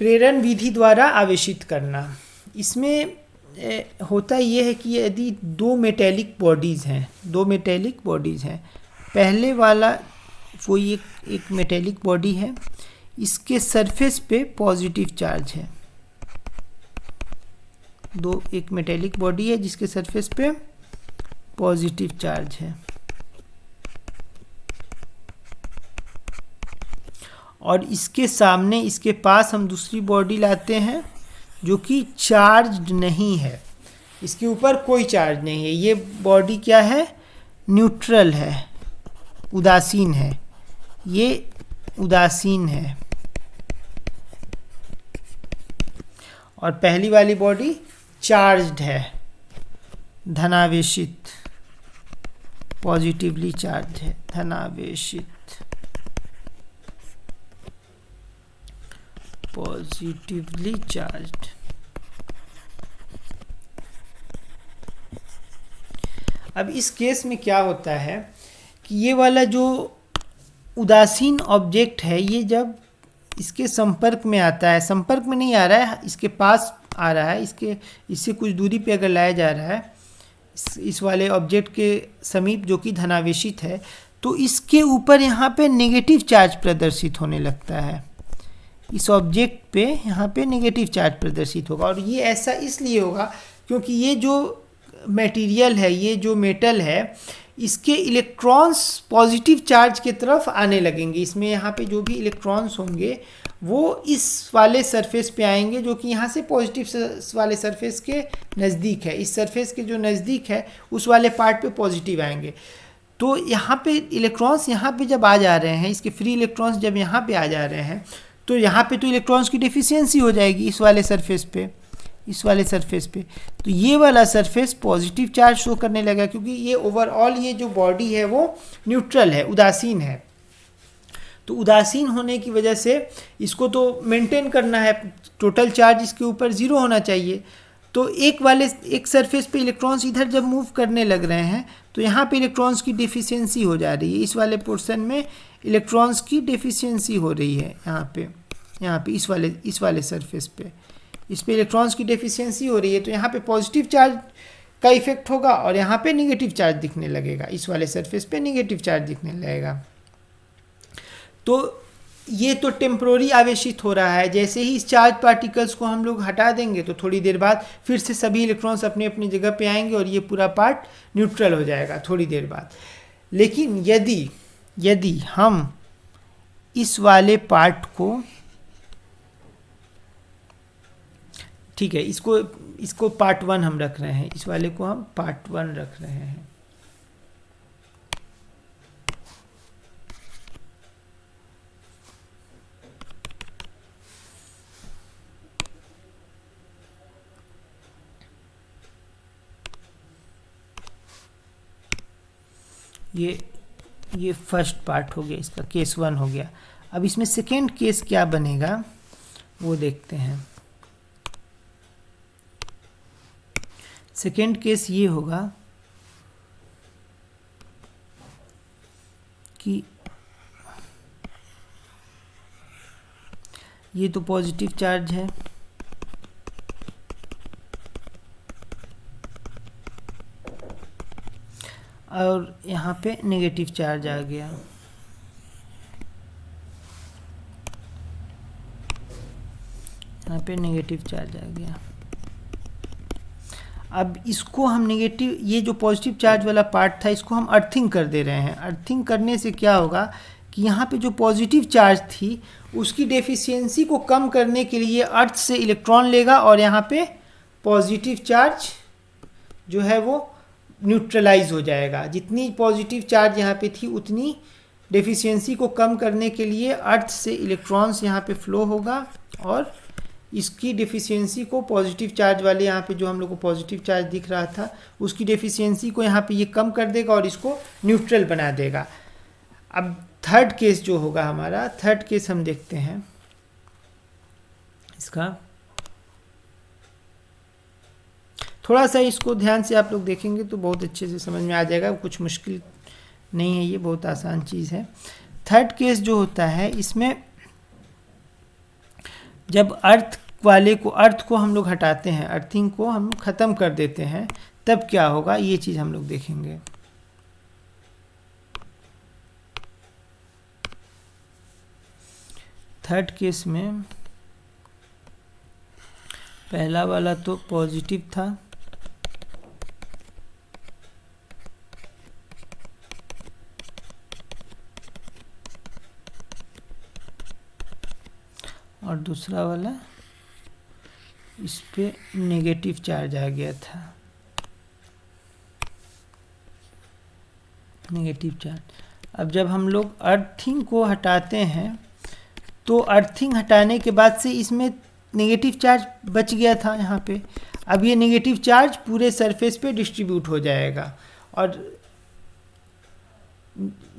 प्रेरण विधि द्वारा आवेशित करना, इसमें होता ये है कि यदि दो मेटेलिक बॉडीज़ हैं, पहले वाला कोई एक मेटेलिक बॉडी है, इसके सरफेस पे पॉजिटिव चार्ज है। एक मेटेलिक बॉडी है जिसके सरफेस पे पॉजिटिव चार्ज है, और इसके सामने इसके पास हम दूसरी बॉडी लाते हैं जो कि चार्ज्ड नहीं है, इसके ऊपर कोई चार्ज नहीं है। ये बॉडी क्या है? न्यूट्रल है, उदासीन है, ये उदासीन है। और पहली वाली बॉडी चार्ज्ड है, धनावेशित, पॉजिटिवली चार्ज है, धनावेशित, पॉजिटिवली चार्ज्ड। अब इस केस में क्या होता है कि ये वाला जो उदासीन ऑब्जेक्ट है, ये जब इसके संपर्क में आता है, संपर्क में नहीं आ रहा है, इसके पास आ रहा है, इससे कुछ दूरी पे अगर लाया जा रहा है इस वाले ऑब्जेक्ट के समीप जो कि धनावेशित है, तो इसके ऊपर यहाँ पे नेगेटिव चार्ज प्रदर्शित होने लगता है। इस ऑब्जेक्ट पे यहाँ पे नेगेटिव चार्ज प्रदर्शित होगा, और ये ऐसा इसलिए होगा क्योंकि ये जो मटेरियल है, ये जो मेटल है, इसके इलेक्ट्रॉन्स पॉजिटिव चार्ज की तरफ आने लगेंगे। इसमें यहाँ पे जो भी इलेक्ट्रॉन्स होंगे वो इस वाले सरफेस पे आएंगे जो कि यहाँ से पॉजिटिव वाले सरफेस के नज़दीक है। इस सरफेस के जो नज़दीक है उस वाले पार्ट पे पॉजिटिव आएंगे। तो यहाँ पे इलेक्ट्रॉन्स यहाँ पे जब आ जा रहे हैं, इसके फ्री इलेक्ट्रॉन्स जब यहाँ पे आ जा रहे हैं, तो यहाँ पे तो इलेक्ट्रॉन्स की डेफिशिएंसी हो जाएगी इस वाले सरफेस पे, इस वाले सरफेस पे। तो ये वाला सरफेस पॉजिटिव चार्ज शो करने लगा, क्योंकि ये ओवरऑल ये जो बॉडी है वो न्यूट्रल है, उदासीन है। तो उदासीन होने की वजह से इसको तो मेंटेन करना है, टोटल चार्ज इसके ऊपर 0 होना चाहिए। तो एक सरफेस पे इलेक्ट्रॉन्स इधर जब मूव करने लग रहे हैं तो यहाँ पे इलेक्ट्रॉन्स की डेफिशिएंसी हो जा रही है। इस वाले पोर्शन में इलेक्ट्रॉन्स की डेफिशिएंसी हो रही है, यहाँ पे इस वाले सरफेस पे, इस पे इलेक्ट्रॉन्स की डेफिशिएंसी हो रही है। तो यहाँ पे पॉजिटिव चार्ज का इफेक्ट होगा और यहाँ पे नेगेटिव चार्ज दिखने लगेगा, इस वाले सरफेस पे नेगेटिव चार्ज दिखने लगेगा। तो ये तो टेम्प्रोरी आवेशित हो रहा है। जैसे ही इस चार्ज पार्टिकल्स को हम लोग हटा देंगे तो थोड़ी देर बाद फिर से सभी इलेक्ट्रॉन्स अपनी अपनी जगह पे आएंगे और ये पूरा पार्ट न्यूट्रल हो जाएगा थोड़ी देर बाद। लेकिन यदि हम इस वाले पार्ट को, ठीक है, इसको पार्ट 1 हम रख रहे हैं, इस वाले को हम पार्ट 1 रख रहे हैं। ये फर्स्ट पार्ट हो गया, इसका केस 1 हो गया। अब इसमें सेकेंड केस क्या बनेगा वो देखते हैं। सेकेंड केस ये होगा कि ये तो पॉजिटिव चार्ज है और यहाँ पे नेगेटिव चार्ज आ गया। यहाँ पे नेगेटिव चार्ज आ गया। अब इसको हम नेगेटिव, ये जो पॉजिटिव चार्ज वाला पार्ट था इसको हम अर्थिंग कर दे रहे हैं। अर्थिंग करने से क्या होगा कि यहाँ पे जो पॉजिटिव चार्ज थी उसकी डेफिशिएंसी को कम करने के लिए अर्थ से इलेक्ट्रॉन लेगा और यहाँ पे पॉजिटिव चार्ज जो है वो न्यूट्रलाइज हो जाएगा। जितनी पॉजिटिव चार्ज यहाँ पे थी उतनी डेफिशिएंसी को कम करने के लिए अर्थ से इलेक्ट्रॉन्स यहाँ पे फ्लो होगा और इसकी डेफिशिएंसी को पॉजिटिव चार्ज वाले यहाँ पे जो हम लोग को पॉजिटिव चार्ज दिख रहा था उसकी डेफिशिएंसी को यहाँ पे ये कम कर देगा और इसको न्यूट्रल बना देगा। अब थर्ड केस जो होगा हमारा, थर्ड केस हम देखते हैं इसका। थोड़ा सा इसको ध्यान से आप लोग देखेंगे तो बहुत अच्छे से समझ में आ जाएगा, कुछ मुश्किल नहीं है, ये बहुत आसान चीज़ है। थर्ड केस जो होता है इसमें जब अर्थ को हम लोग हटाते हैं, अर्थिंग को हम ख़त्म कर देते हैं, तब क्या होगा ये चीज़ हम लोग देखेंगे। थर्ड केस में पहला वाला तो पॉजिटिव था और दूसरा वाला इस पे नेगेटिव चार्ज आ गया था, नेगेटिव चार्ज। अब जब हम लोग अर्थिंग को हटाते हैं तो अर्थिंग हटाने के बाद से इसमें नेगेटिव चार्ज बच गया था यहाँ पे। अब ये नेगेटिव चार्ज पूरे सरफेस पे डिस्ट्रीब्यूट हो जाएगा और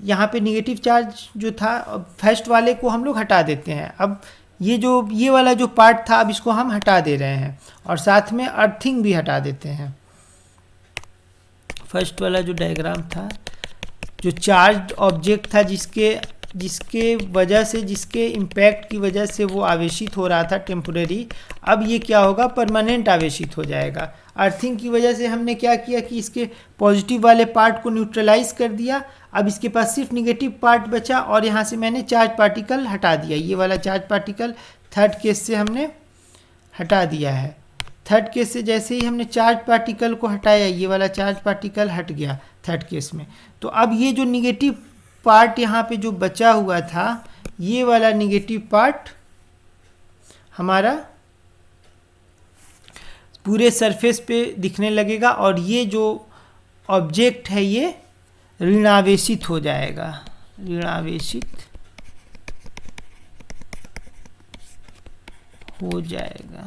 यहाँ पे नेगेटिव चार्ज जो था फर्स्ट वाले को हम लोग हटा देते हैं। अब ये वाला जो पार्ट था अब इसको हम हटा दे रहे हैं और साथ में अर्थिंग भी हटा देते हैं। फर्स्ट वाला जो डायग्राम था, जो चार्ज ऑब्जेक्ट था जिसके वजह से, जिसके इम्पैक्ट की वजह से वो आवेशित हो रहा था टेम्पोरेरी, अब ये क्या होगा, परमानेंट आवेशित हो जाएगा। अर्थिंग की वजह से हमने क्या किया कि इसके पॉजिटिव वाले पार्ट को न्यूट्रलाइज कर दिया। अब इसके पास सिर्फ निगेटिव पार्ट बचा और यहाँ से मैंने चार्ज पार्टिकल हटा दिया। ये वाला चार्ज पार्टिकल थर्ड केस से हमने हटा दिया है। थर्ड केस से जैसे ही हमने चार्ज पार्टिकल को हटाया, ये वाला चार्ज पार्टिकल हट गया। थर्ड केस में। तो अब ये जो निगेटिव पार्ट यहाँ पे जो बचा हुआ था, ये वाला निगेटिव पार्ट हमारा पूरे सरफेस पे दिखने लगेगा और ये जो ऑब्जेक्ट है ये ऋणावेशित हो जाएगा, ऋणावेशित हो जाएगा।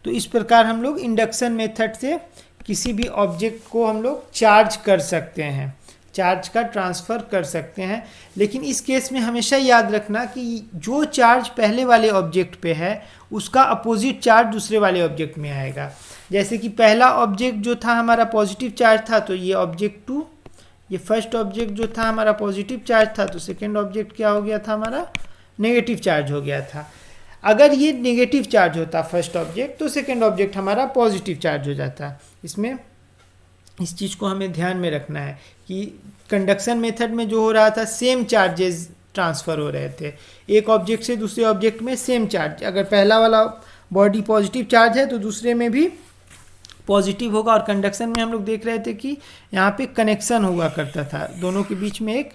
तो इस प्रकार हम लोग इंडक्शन मेथड से किसी भी ऑब्जेक्ट को हम लोग चार्ज कर सकते हैं, चार्ज का ट्रांसफ़र कर सकते हैं। लेकिन इस केस में हमेशा याद रखना कि जो चार्ज पहले वाले ऑब्जेक्ट पे है उसका अपोजिट चार्ज दूसरे वाले ऑब्जेक्ट में आएगा। जैसे कि पहला ऑब्जेक्ट जो था हमारा पॉजिटिव चार्ज था, तो ये ऑब्जेक्ट 2, ये फर्स्ट ऑब्जेक्ट जो था हमारा पॉजिटिव चार्ज था, तो सेकेंड ऑब्जेक्ट क्या हो गया था हमारा, नेगेटिव चार्ज हो गया था। अगर ये नेगेटिव चार्ज होता फर्स्ट ऑब्जेक्ट तो सेकेंड ऑब्जेक्ट हमारा पॉजिटिव चार्ज हो जाता। इसमें इस चीज़ को हमें ध्यान में रखना है कि कंडक्शन मेथड में जो हो रहा था सेम चार्जेस ट्रांसफ़र हो रहे थे, एक ऑब्जेक्ट से दूसरे ऑब्जेक्ट में सेम चार्ज। अगर पहला वाला बॉडी पॉजिटिव चार्ज है तो दूसरे में भी पॉजिटिव होगा। और कंडक्शन में हम लोग देख रहे थे कि यहाँ पे कनेक्शन हुआ करता था, दोनों के बीच में एक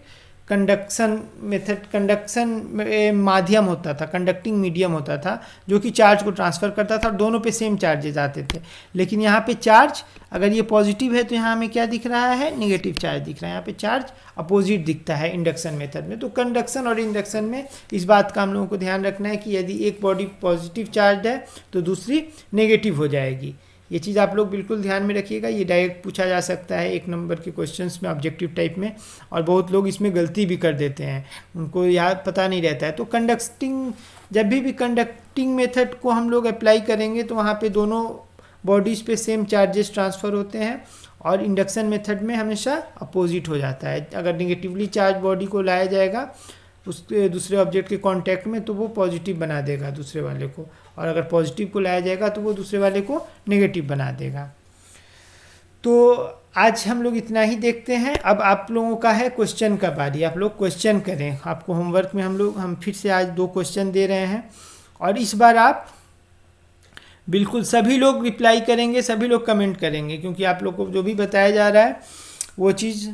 कंडक्शन मेथड, कंडक्शन माध्यम होता था, कंडक्टिंग मीडियम होता था जो कि चार्ज को ट्रांसफ़र करता था और दोनों पे सेम चार्जेस आते थे। लेकिन यहाँ पे चार्ज अगर ये पॉजिटिव है तो यहाँ हमें क्या दिख रहा है, नेगेटिव चार्ज दिख रहा है, यहाँ पे चार्ज अपोजिट दिखता है इंडक्शन मेथड में। तो कंडक्शन और इंडक्शन में इस बात का हम लोगों को ध्यान रखना है कि यदि एक बॉडी पॉजिटिव चार्ज है तो दूसरी नेगेटिव हो जाएगी। ये चीज़ आप लोग बिल्कुल ध्यान में रखिएगा, ये डायरेक्ट पूछा जा सकता है 1 नंबर के क्वेश्चंस में ऑब्जेक्टिव टाइप में, और बहुत लोग इसमें गलती भी कर देते हैं, उनको याद पता नहीं रहता है। तो कंडक्टिंग, जब भी कंडक्टिंग मेथड को हम लोग अप्लाई करेंगे तो वहाँ पे दोनों बॉडीज़ पे सेम चार्जेस ट्रांसफ़र होते हैं, और इंडक्शन मेथड में हमेशा अपोजिट हो जाता है। अगर निगेटिवली चार्ज बॉडी को लाया जाएगा उसके दूसरे ऑब्जेक्ट के कांटेक्ट में तो वो पॉजिटिव बना देगा दूसरे वाले को, और अगर पॉजिटिव को लाया जाएगा तो वो दूसरे वाले को नेगेटिव बना देगा। तो आज हम लोग इतना ही देखते हैं। अब आप लोगों का है क्वेश्चन का बारी, आप लोग क्वेश्चन करें। आपको होमवर्क में हम फिर से आज 2 क्वेश्चन दे रहे हैं, और इस बार आप बिल्कुल सभी लोग रिप्लाई करेंगे, सभी लोग कमेंट करेंगे, क्योंकि आप लोग को जो भी बताया जा रहा है वो चीज़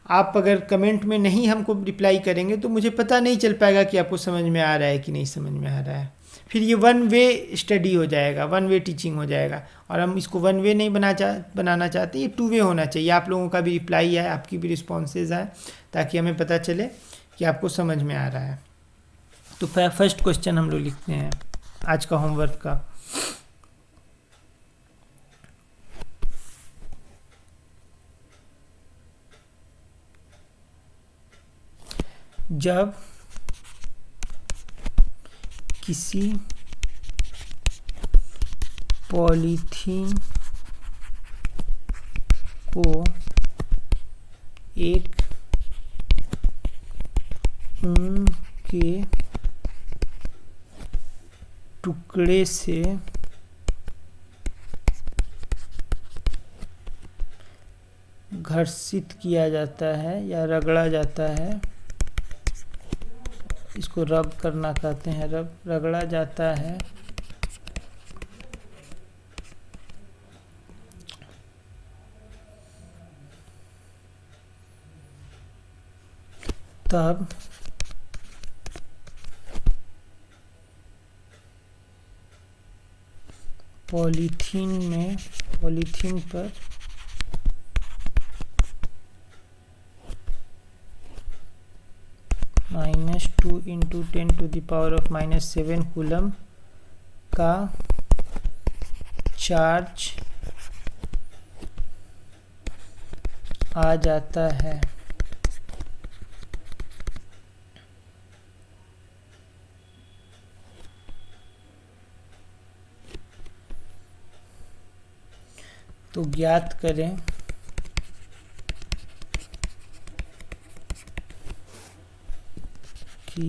आप अगर कमेंट में नहीं हमको रिप्लाई करेंगे तो मुझे पता नहीं चल पाएगा कि आपको समझ में आ रहा है कि नहीं समझ में आ रहा है। फिर ये 1 वे स्टडी हो जाएगा, 1 वे टीचिंग हो जाएगा, और हम इसको 1 वे नहीं बनाना चाहते, ये 2 वे होना चाहिए। आप लोगों का भी रिप्लाई आए, आपकी भी रिस्पॉन्सेज आए, ताकि हमें पता चले कि आपको समझ में आ रहा है। तो फर्स्ट क्वेश्चन हम लोग लिखते हैं आज का होमवर्क का। जब किसी पॉलीथीन को एक ऊन के टुकड़े से घर्षित किया जाता है या रगड़ा जाता है, इसको रब करना कहते हैं, रगड़ा जाता है, तब पॉलीथीन पर -2 × 10⁻⁻⁷ कूलम का चार्ज आ जाता है। तो ज्ञात करें कि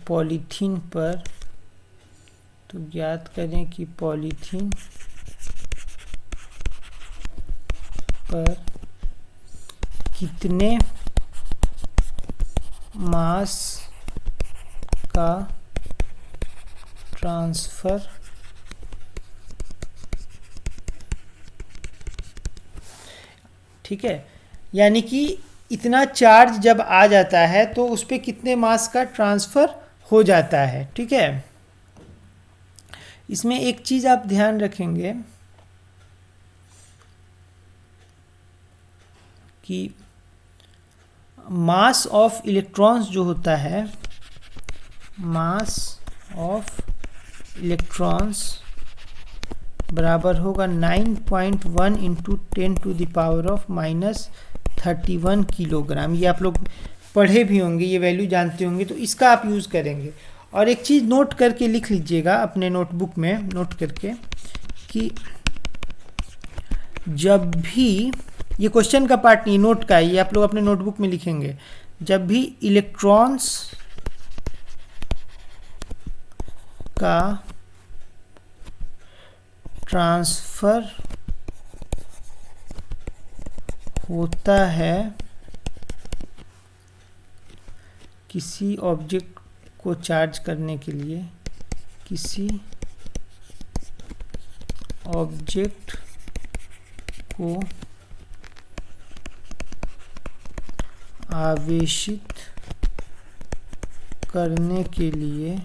पॉलीथीन पर, तो ज्ञात करें कि पॉलीथीन पर कितने मास का ट्रांसफर ठीक है, यानी कि इतना चार्ज जब आ जाता है तो उस पर कितने मास का ट्रांसफ़र हो जाता है। ठीक है, इसमें एक चीज़ आप ध्यान रखेंगे कि मास ऑफ इलेक्ट्रॉन्स जो होता है, मास ऑफ इलेक्ट्रॉन्स बराबर होगा 9.1 इंटू 10⁻⁻31 किलोग्राम। ये आप लोग पढ़े भी होंगे, ये वैल्यू जानते होंगे, तो इसका आप यूज़ करेंगे। और एक चीज़ नोट करके लिख लीजिएगा अपने नोटबुक में, नोट करके कि जब भी, ये क्वेश्चन का पार्ट नहीं, नोट का है, ये आप लोग अपने नोटबुक में लिखेंगे, जब भी इलेक्ट्रॉन्स का ट्रांसफ़र होता है किसी ऑब्जेक्ट को चार्ज करने के लिए, किसी ऑब्जेक्ट को आवेशित करने के लिए,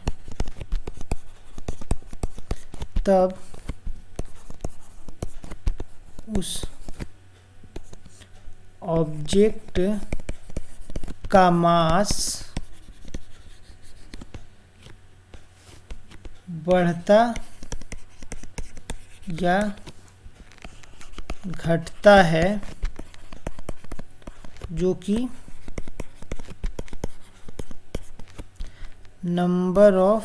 तब उस ऑब्जेक्ट का मास बढ़ता या घटता है, जो कि नंबर ऑफ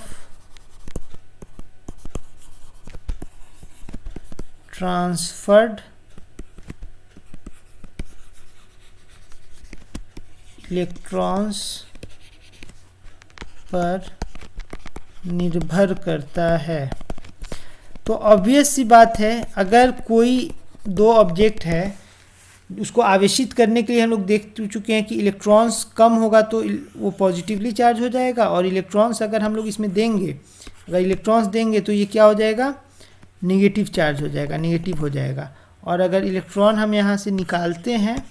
ट्रांसफर्ड इलेक्ट्रॉन्स पर निर्भर करता है। तो ऑब्वियस सी बात है, अगर कोई दो ऑब्जेक्ट है, उसको आवेशित करने के लिए हम लोग देख चुके हैं कि इलेक्ट्रॉन्स कम होगा तो वो पॉजिटिवली चार्ज हो जाएगा, और इलेक्ट्रॉन्स अगर हम लोग इसमें देंगे, अगर इलेक्ट्रॉन्स देंगे तो ये क्या हो जाएगा, निगेटिव चार्ज हो जाएगा, निगेटिव हो जाएगा। और अगर इलेक्ट्रॉन हम यहाँ से निकालते हैं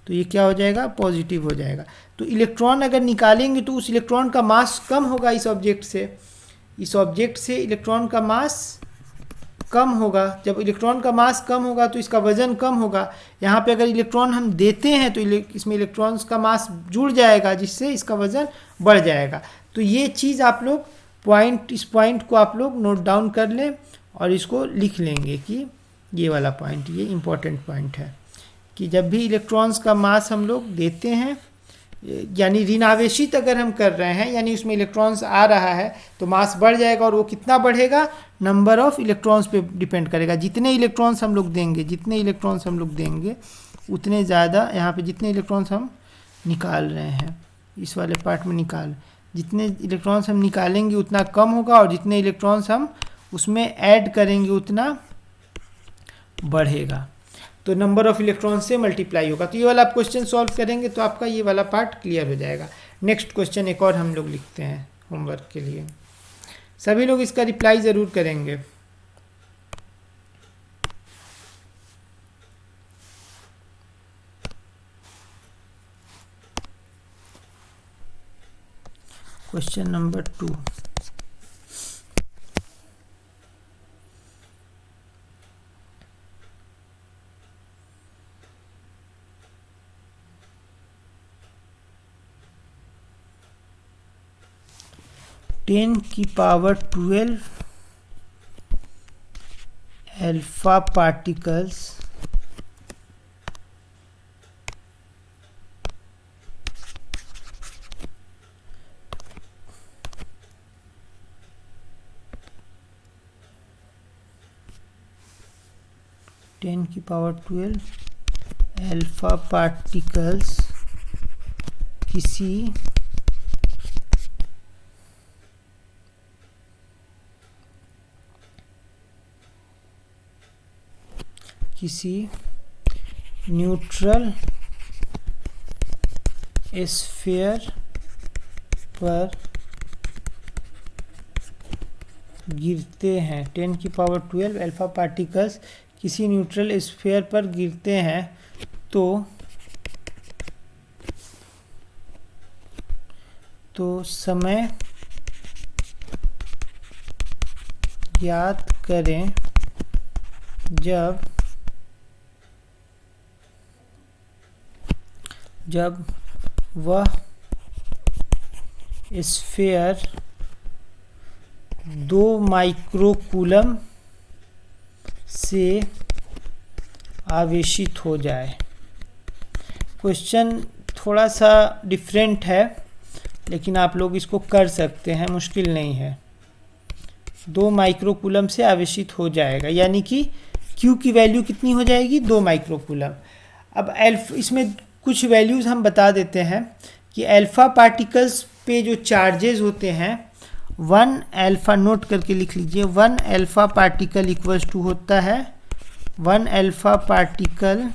तो ये क्या हो जाएगा, पॉजिटिव हो जाएगा। तो इलेक्ट्रॉन अगर निकालेंगे तो उस इलेक्ट्रॉन का मास कम होगा इस ऑब्जेक्ट से, इस ऑब्जेक्ट से इलेक्ट्रॉन का मास कम होगा। जब इलेक्ट्रॉन का मास कम होगा तो इसका वजन कम होगा। यहाँ पे अगर इलेक्ट्रॉन हम देते हैं तो इसमें इलेक्ट्रॉन्स का मास जुड़ जाएगा, जिससे इसका वजन बढ़ जाएगा। तो ये चीज़ आप लोग पॉइंट, इस पॉइंट को आप लोग नोट डाउन कर लें और इसको लिख लेंगे कि ये वाला पॉइंट, ये इम्पोर्टेंट पॉइंट है कि जब भी इलेक्ट्रॉन्स का मास हम लोग देते हैं, यानी ऋणावेशित अगर हम कर रहे हैं, यानी उसमें इलेक्ट्रॉन्स आ रहा है तो मास बढ़ जाएगा, और वो कितना बढ़ेगा, नंबर ऑफ इलेक्ट्रॉन्स पे डिपेंड करेगा। जितने इलेक्ट्रॉन्स हम लोग देंगे, जितने इलेक्ट्रॉन्स हम लोग देंगे उतने ज़्यादा, यहाँ पे जितने इलेक्ट्रॉन्स हम निकाल रहे हैं, इस वाले पार्ट में जितने इलेक्ट्रॉन्स हम निकालेंगे उतना कम होगा, और जितने इलेक्ट्रॉन्स हम उसमें ऐड करेंगे उतना बढ़ेगा। तो नंबर ऑफ इलेक्ट्रॉन से मल्टीप्लाई होगा। तो ये वाला आप क्वेश्चन सॉल्व करेंगे तो आपका ये वाला पार्ट क्लियर हो जाएगा। नेक्स्ट क्वेश्चन एक और हम लोग लिखते हैं होमवर्क के लिए, सभी लोग इसका रिप्लाई ज़रूर करेंगे। क्वेश्चन नंबर 2, टेन की power 12 alpha particles alpha particles किसी न्यूट्रल स्फीयर पर गिरते हैं, 10⁻12 अल्फा पार्टिकल्स किसी न्यूट्रल स्फीयर पर गिरते हैं तो समय ज्ञात करें जब वह स्फीयर 2 माइक्रोकूलम से आवेशित हो जाए। क्वेश्चन थोड़ा सा डिफरेंट है, लेकिन आप लोग इसको कर सकते हैं, मुश्किल नहीं है। 2 माइक्रोकूलम से आवेशित हो जाएगा, यानी कि Q की वैल्यू कितनी हो जाएगी, 2 माइक्रोकूलम। अब इसमें कुछ वैल्यूज़ हम बता देते हैं कि अल्फ़ा पार्टिकल्स पे जो चार्जेस होते हैं, 1 अल्फ़ा, नोट करके लिख लीजिए, 1 अल्फ़ा पार्टिकल इक्वल्स टू होता है 1 अल्फ़ा पार्टिकल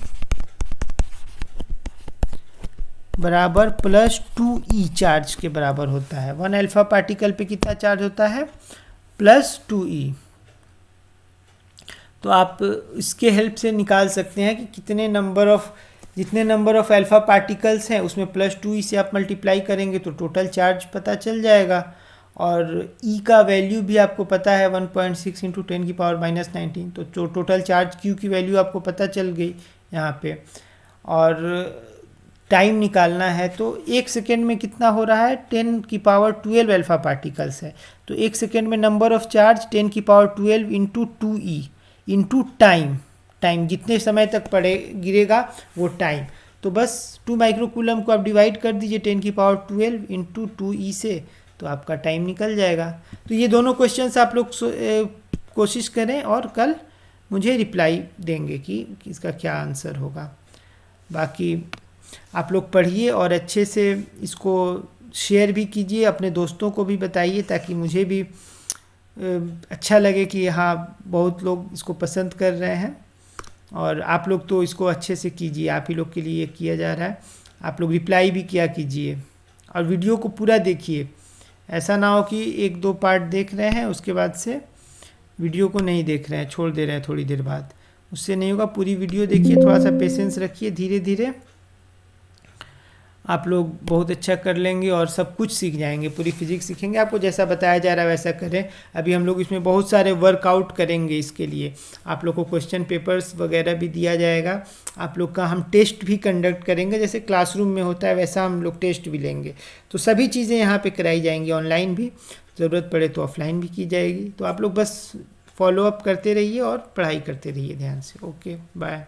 बराबर +2e चार्ज के बराबर होता है। 1 अल्फ़ा पार्टिकल पे कितना चार्ज होता है, +2e। तो आप इसके हेल्प से निकाल सकते हैं कि जितने नंबर ऑफ अल्फ़ा पार्टिकल्स हैं उसमें +2e से आप मल्टीप्लाई करेंगे तो टोटल चार्ज पता चल जाएगा। और e का वैल्यू भी आपको पता है 1.6 × 10⁻19, तो टोटल चार्ज q की वैल्यू आपको पता चल गई यहाँ पे। और टाइम निकालना है तो 1 सेकेंड में कितना हो रहा है, 10⁻12 अल्फ़ा पार्टिकल्स है, तो 1 सेकेंड में number of charge 10⁻12 × 2e into time जितने समय तक गिरेगा वो टाइम। तो बस 2 माइक्रोकूलम को आप डिवाइड कर दीजिए 10⁻12 × 2e से, तो आपका टाइम निकल जाएगा। तो ये दोनों क्वेश्चंस आप लोग कोशिश करें और कल मुझे रिप्लाई देंगे कि इसका क्या आंसर होगा। बाकी आप लोग पढ़िए और अच्छे से इसको शेयर भी कीजिए, अपने दोस्तों को भी बताइए, ताकि मुझे भी अच्छा लगे कि हाँ बहुत लोग इसको पसंद कर रहे हैं। और आप लोग तो इसको अच्छे से कीजिए, आप ही लोग के लिए किया जा रहा है। आप लोग रिप्लाई भी किया कीजिए और वीडियो को पूरा देखिए। ऐसा ना हो कि 1-2 पार्ट देख रहे हैं उसके बाद से वीडियो को नहीं देख रहे हैं, छोड़ दे रहे हैं थोड़ी देर बाद, उससे नहीं होगा। पूरी वीडियो देखिए, थोड़ा सा पेशेंस रखिए, धीरे धीरे आप लोग बहुत अच्छा कर लेंगे और सब कुछ सीख जाएंगे, पूरी फिजिक्स सीखेंगे। आपको जैसा बताया जा रहा है वैसा करें। अभी हम लोग इसमें बहुत सारे वर्कआउट करेंगे, इसके लिए आप लोग को क्वेश्चन पेपर्स वगैरह भी दिया जाएगा। आप लोग का हम टेस्ट भी कंडक्ट करेंगे, जैसे क्लासरूम में होता है वैसा हम लोग टेस्ट भी लेंगे। तो सभी चीज़ें यहाँ पर कराई जाएंगी, ऑनलाइन भी, ज़रूरत पड़े तो ऑफलाइन भी की जाएगी। तो आप लोग बस फॉलोअप करते रहिए और पढ़ाई करते रहिए ध्यान से। Okay, bye.